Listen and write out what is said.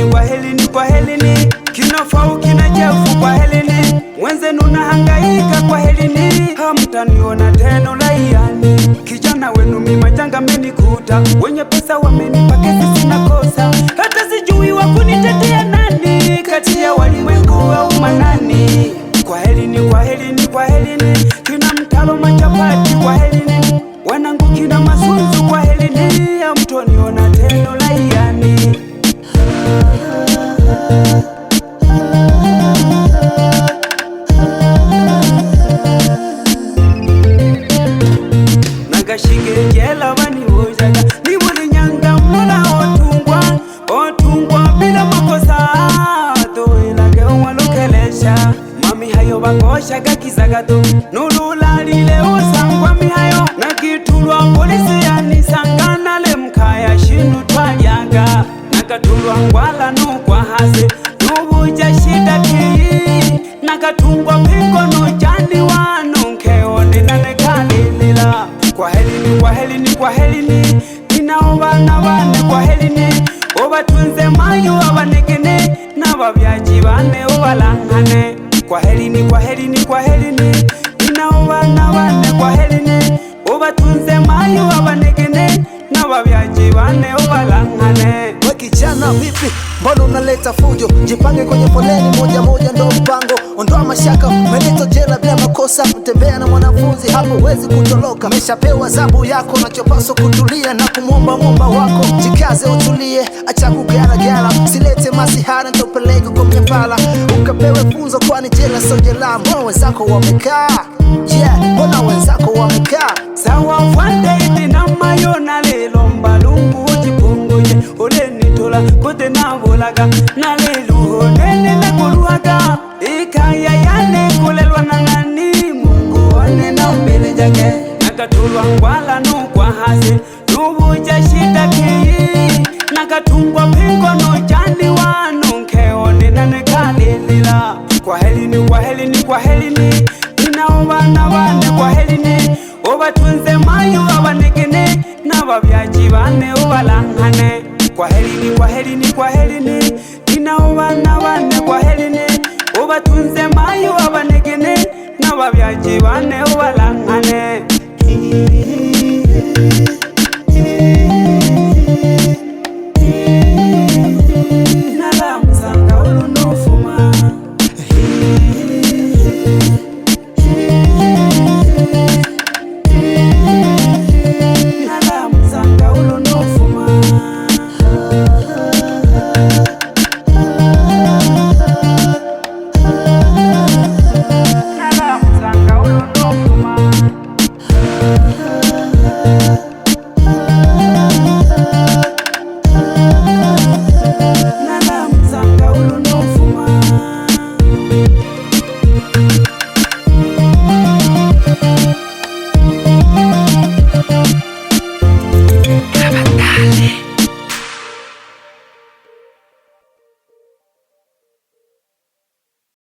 kwaherini, kinofau kinajefu kwaherini, mwenzenu nahangaika kwaherini, hamtaniona tena ulaiani. Kijana wenu mimajanga menikuta, wenye pesa wamenipa kesi sina kosa, hata sijui wakunitetea nani, kati ya walimwengu au manani. Kwaherini, kina mtalo machapati kwaherini, wanangu kina masunzu kwaherini, hamtaniona tena ulaiani. Nagashigejela bani wojaga ni muri nyanga mula otungwa bila makosa toilage umwalukelesha mami hayo bakoshaga kizagato nululalile usangwa mihayo nakitulwa polisi yanisangana lemkaya shinu twajaga nakatulwa ngwala nukwa hase nubuja shida kiyi nakatungwa pingo nujani wanu nkeone nanekalilila. Kwaherini, ninaobana bane kwaherini, obatunze mayo abanegene, nababyaji bane obalangane. Kwaherini, ninaobana bane kwaherini, obatunze mayo abanegene, nababyaji bane obalangane. We kijana vipi, mbona unaleta fujo? Jipange kwenye foleni moja moja ndo mpango. Ondoa mashaka, umeletwa jela bila makosa. Mtembea na mwanafunzi hapo wezi kutoloka. Meshapewa adhabu yako, nachopaswa kutulia na kumwomba mwomba wako. Jikaze utulie, acha kugaragara, silete masihara ntopeleke kwa mnyapala. Ukapewe funzo kwani jela so jela. Mbona wenzako wamekaa? Yeah, mbona wenzako wamekaa? Sawa fwande iti na mayo na lelo mbalungu ujipunguye oleni tola kote na bolaga na lelu nene na kuluaga ikaya yane kulelwa na nani Mungu wane na mbele jake nakatulwa ngwala nukwa hase nubuja shida kiyi nakatungwa pingo nujani wanu nkeone na nekalilila. Kwaherini, ninaobana bane kwaherini, obatunze mayo abanegene, nababyaji bane obalangane. Kwaherini, ninaobana bane kwaherini, obatunze mayo abanegene, nababyaji bane obalangane. Nala mzanga ulo nofuma.